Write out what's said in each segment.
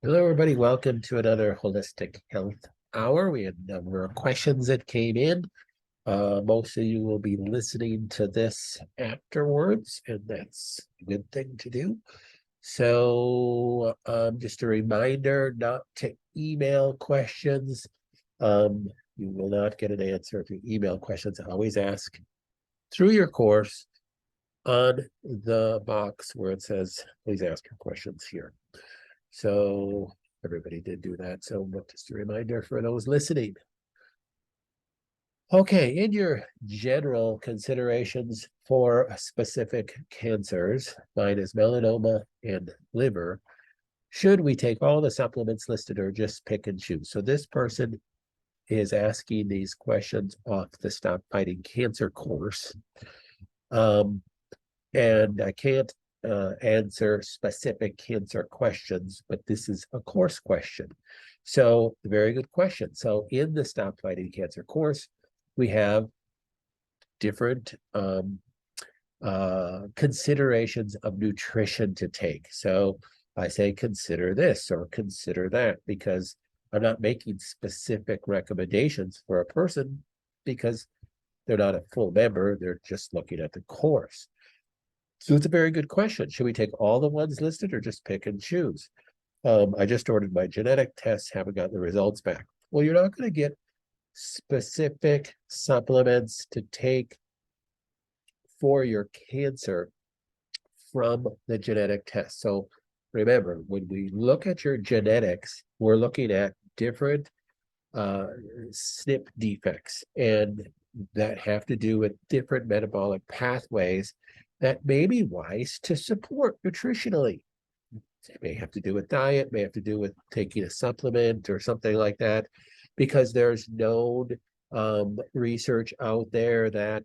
Hello, everybody. Welcome to another Holistic Health Hour. We had a number of questions that came in. Most of you will be listening to this afterwards, and that's a good thing to do. So, just a reminder not to email questions. You will not get an answer if you email questions. Always ask through your course on the box where it says, please ask your questions here. So everybody did do that. So just a reminder for those listening. Okay, in your general considerations for specific cancers, mine is melanoma and liver, should we take all the supplements listed or just pick and choose? So this person is asking these questions off the Stop Fighting Cancer course. And I can't answer specific cancer questions, but this is a course question. So, very good question. So, in the Stop Fighting Cancer course, we have different considerations of nutrition to take. So, I say consider this or consider that because I'm not making specific recommendations for a person because they're not a full member, they're just looking at the course. So it's a very good question. Should we take all the ones listed or just pick and choose? I just ordered my genetic tests, haven't gotten the results back. Well, you're not going to get specific supplements to take for your cancer from the genetic test. So remember, when we look at your genetics, we're looking at different SNP defects, and that have to do with different metabolic pathways that may be wise to support nutritionally. It may have to do with diet, may have to do with taking a supplement or something like that, because there's known research out there that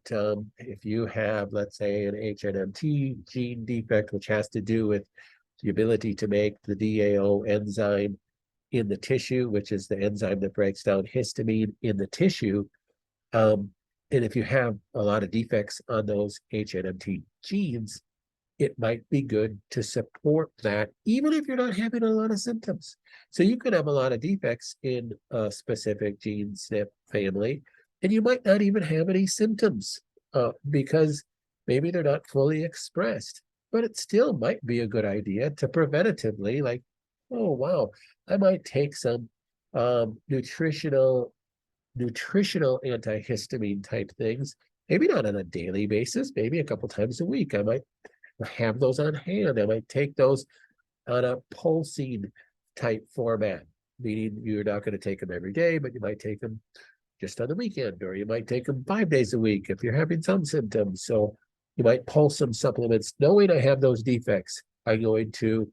if you have, let's say, an HNMT gene defect, which has to do with the ability to make the DAO enzyme in the tissue, which is the enzyme that breaks down histamine in the tissue, and if you have a lot of defects on those HNMT genes, it might be good to support that, even if you're not having a lot of symptoms. So you could have a lot of defects in a specific gene SNP family, and you might not even have any symptoms because maybe they're not fully expressed. But it still might be a good idea to preventatively, like, oh, wow, I might take some nutritional antihistamine type things, maybe not on a daily basis, maybe a couple times a week. I might have those on hand. I might take those on a pulsing type format, meaning you're not going to take them every day, but you might take them just on the weekend, or you might take them 5 days a week if you're having some symptoms. So you might pulse some supplements, knowing I have those defects. I'm going to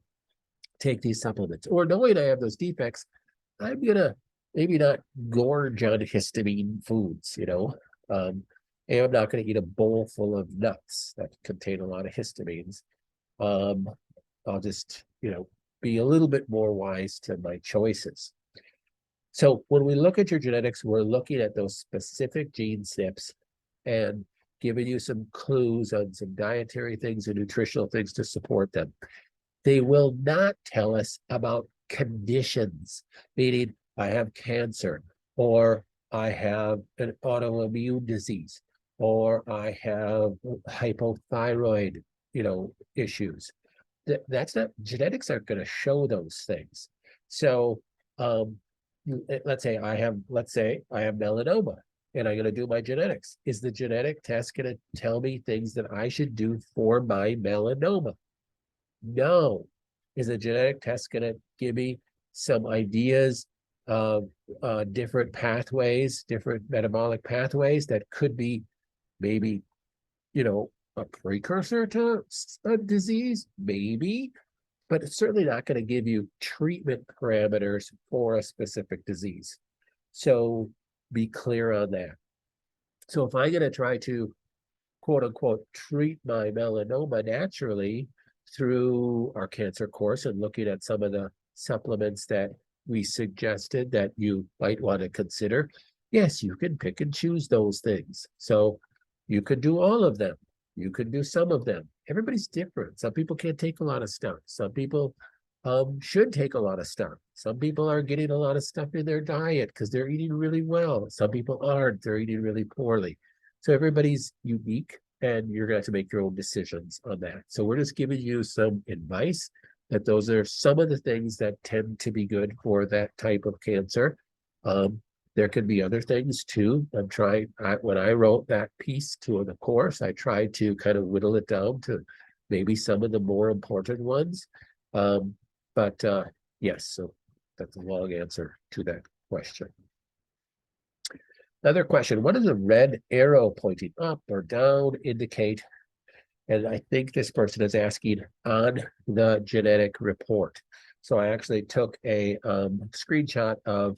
take these supplements, or knowing I have those defects, I'm going to maybe not gorge on histamine foods, and I'm not going to eat a bowl full of nuts that contain a lot of histamines. I'll just, be a little bit more wise to my choices. So when we look at your genetics, we're looking at those specific gene SNPs and giving you some clues on some dietary things and nutritional things to support them. They will not tell us about conditions, meaning I have cancer, or I have an autoimmune disease, or I have hypothyroid, issues. That's not, genetics aren't going to show those things. So let's say I have melanoma and I'm going to do my genetics. Is the genetic test going to tell me things that I should do for my melanoma? No. Is a genetic test going to give me some ideas of different pathways, different metabolic pathways that could be maybe, a precursor to a disease? Maybe, but it's certainly not going to give you treatment parameters for a specific disease. So be clear on that. So if I'm going to try to, quote unquote, treat my melanoma naturally through our cancer course and looking at some of the supplements that we suggested that you might want to consider, yes, you can pick and choose those things. So you could do all of them. You could do some of them. Everybody's different. Some people can't take a lot of stuff. Some people should take a lot of stuff. Some people are getting a lot of stuff in their diet because they're eating really well. Some people aren't, they're eating really poorly. So everybody's unique, and you're going to have to make your own decisions on that. So we're just giving you some advice that those are some of the things that tend to be good for that type of cancer. There could be other things too. When I wrote that piece to the course, I tried to kind of whittle it down to maybe some of the more important ones. Yes, so that's a long answer to that question. Another question, what does a red arrow pointing up or down indicate? And I think this person is asking on the genetic report. So I actually took a screenshot of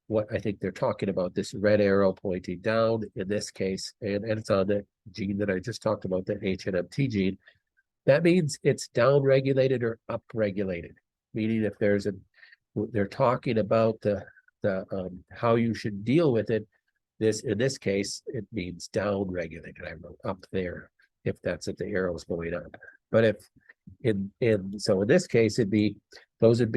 what I think they're talking about, this red arrow pointing down in this case, and it's on the gene that I just talked about, the HNMT gene. That means it's down-regulated or up-regulated, meaning if they're talking about the how you should deal with it, in this case, it means down-regulated. I wrote up there if that's if the arrow is going up. But if so in this case, what would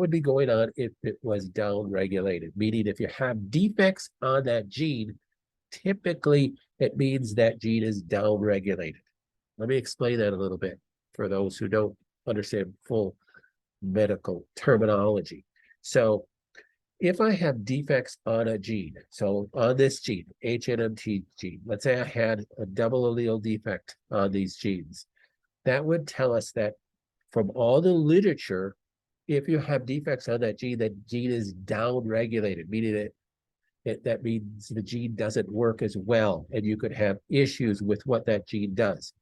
be going on if it was down-regulated, meaning if you have defects on that gene, typically it means that gene is down-regulated. Let me explain that a little bit for those who don't understand full medical terminology. So if I have defects on a gene, so on this gene, HNMT gene, let's say I had a double allele defect on these genes, that would tell us that from all the literature, if you have defects on that gene is down-regulated, meaning that means the gene doesn't work as well, and you could have issues with what that gene does.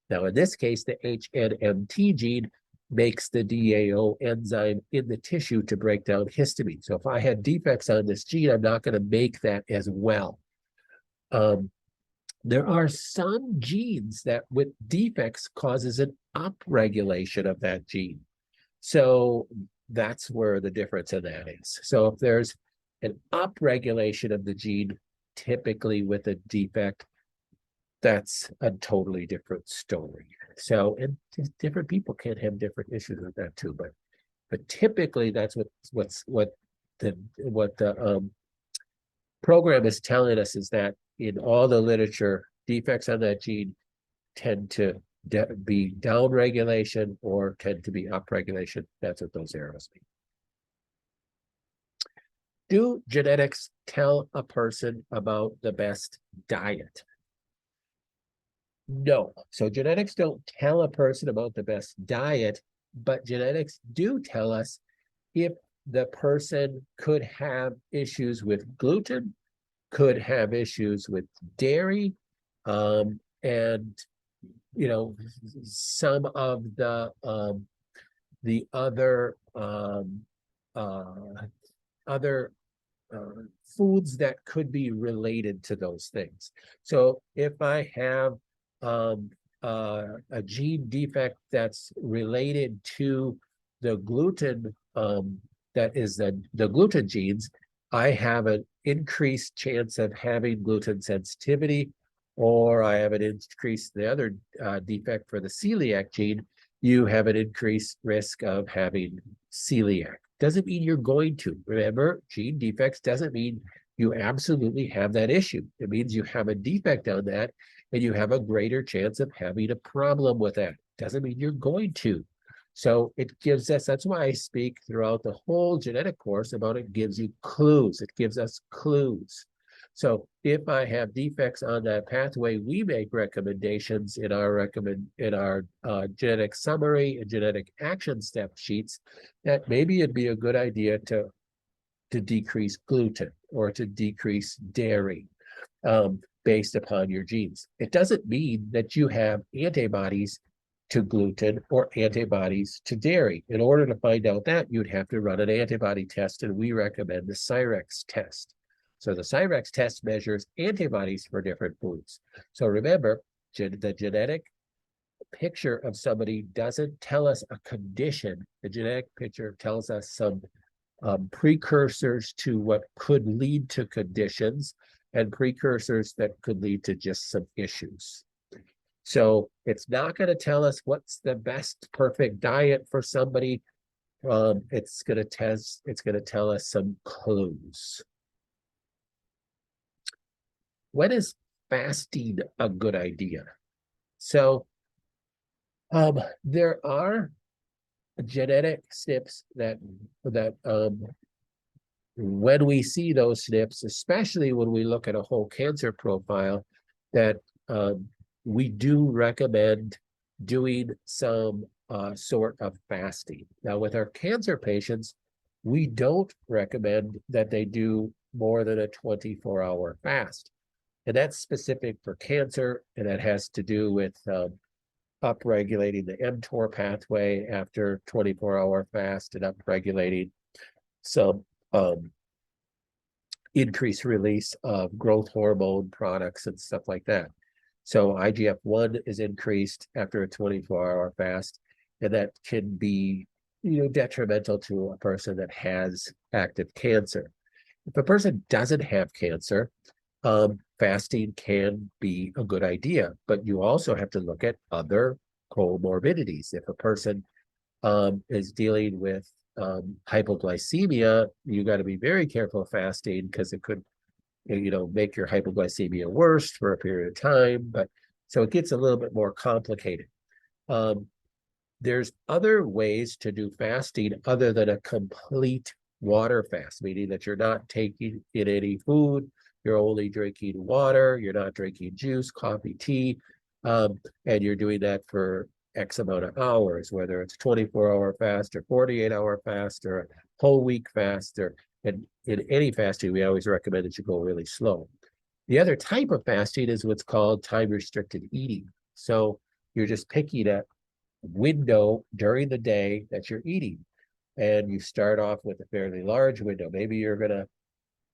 Now, in this case, the HNMT gene makes the DAO enzyme in the tissue to break down histamine. So if I had defects on this gene, I'm not going to make that as well. There are some genes that with defects causes an upregulation of that gene. So that's where the difference in that is. So if there's an upregulation of the gene, typically with a defect, that's a totally different story. So, and different people can have different issues with that too, but typically that's what the program is telling us, is that in all the literature, defects on that gene tend to be down regulation or tend to be up regulation. That's what those arrows mean. Do genetics tell a person about the best diet? No. So genetics don't tell a person about the best diet, but genetics do tell us if the person could have issues with gluten, could have issues with dairy, and some of the other foods that could be related to those things. So if I have a gene defect that's related to the gluten, that is the gluten genes, I have an increased chance of having gluten sensitivity, or I have an increased, the other defect for the celiac gene, you have an increased risk of having celiac. Doesn't mean you're going to. Remember, gene defects doesn't mean you absolutely have that issue. It means you have a defect on that, and you have a greater chance of having a problem with that. Doesn't mean you're going to. So it gives us, that's why I speak throughout the whole genetic course about it gives you clues. It gives us clues. So if I have defects on that pathway, we make recommendations in our genetic summary and genetic action step sheets that maybe it'd be a good idea to decrease gluten or to decrease dairy based upon your genes. It doesn't mean that you have antibodies to gluten or antibodies to dairy. In order to find out that, you'd have to run an antibody test, and we recommend the Cyrex test. So the Cyrex test measures antibodies for different foods. So remember, the genetic picture of somebody doesn't tell us a condition. The genetic picture tells us some precursors to what could lead to conditions and precursors that could lead to just some issues. So it's not going to tell us what's the best perfect diet for somebody, it's going to tell us some clues. When is fasting a good idea? So there are genetic SNPs that when we see those SNPs, especially when we look at a whole cancer profile, that we do recommend doing some sort of fasting. Now, with our cancer patients, we don't recommend that they do more than a 24-hour fast. And that's specific for cancer, and that has to do with upregulating the mTOR pathway after 24-hour fast and upregulating some increased release of growth hormone products and stuff like that. So IGF-1 is increased after a 24-hour fast, and that can be, detrimental to a person that has active cancer. If a person doesn't have cancer, fasting can be a good idea, but you also have to look at other comorbidities. If a person is dealing with hypoglycemia, you got to be very careful fasting because it could, make your hypoglycemia worse for a period of time. But so it gets a little bit more complicated. There's other ways to do fasting other than a complete water fast, meaning that you're not taking in any food, you're only drinking water, you're not drinking juice, coffee, tea, and you're doing that for X amount of hours, whether it's 24-hour fast or 48-hour fast or a whole week fast, and in any fasting, we always recommend that you go really slow. The other type of fasting is what's called time-restricted eating. So you're just picking a window during the day that you're eating, and you start off with a fairly large window. Maybe you're going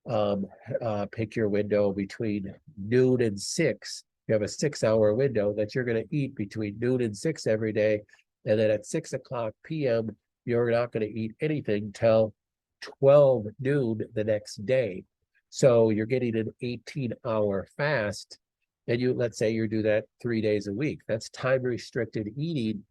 to pick your window between noon and 6. You have a 6-hour window that you're going to eat between noon and 6 every day. And then at 6 o'clock p.m., you're not going to eat anything till 12 noon the next day. So you're getting an 18-hour fast. And let's say you do that 3 days a week. That's time-restricted eating.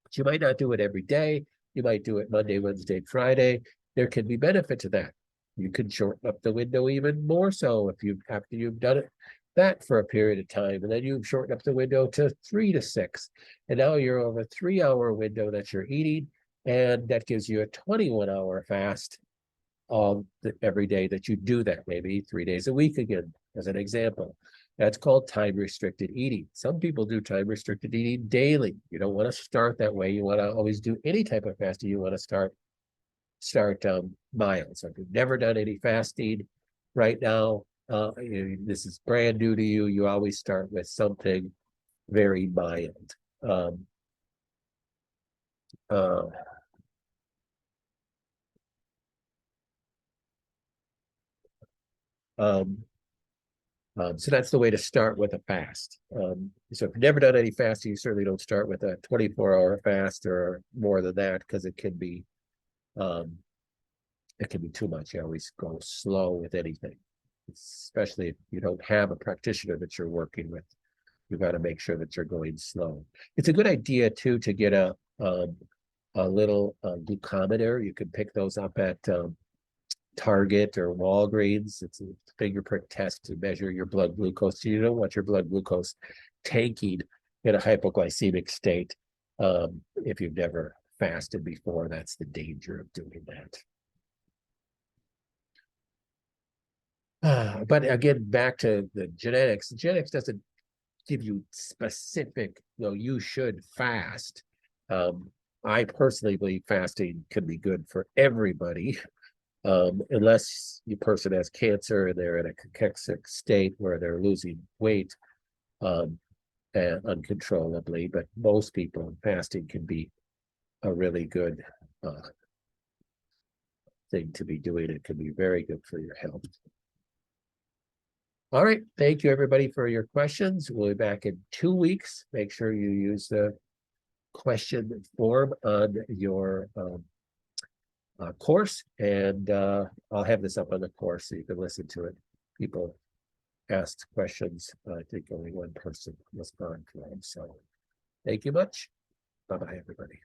But you might not do it every day. You might do it Monday, Wednesday, Friday. There can be benefit to that. You can shorten up the window even more so after you've done it that for a period of time, and then you shorten up the window to 3 to 6, and now you're over a 3-hour window that you're eating, and that gives you a 21-hour fast every day that you do that, maybe 3 days a week again, as an example. That's called time-restricted eating. Some people do time-restricted eating daily. You don't want to start that way. You want to always do any type of fasting. You want to start mild. So if you've never done any fasting right now, this is brand new to you, you always start with something very mild. So that's the way to start with a fast. So if you've never done any fasting, you certainly don't start with a 24-hour fast or more than that, because it can be too much. You always go slow with anything, especially if you don't have a practitioner that you're working with. You've got to make sure that you're going slow. It's a good idea too to get a little glucometer. You can pick those up at Target or Walgreens. It's a finger prick test to measure your blood glucose. You don't want your blood glucose tanking in a hypoglycemic state. If you've never fasted before, that's the danger of doing that. But again, back to the genetics. Genetics doesn't give you specific, you should fast. I personally believe fasting can be good for everybody, unless your person has cancer and they're in a cachexic state where they're losing weight uncontrollably. But most people, fasting can be a really good thing to be doing. It can be very good for your health. All right. Thank you, everybody, for your questions. We'll be back in 2 weeks. Make sure you use the question form on your course, and I'll have this up on the course so you can listen to it. People asked questions. I think only one person responded to them. So thank you much. Bye-bye, everybody.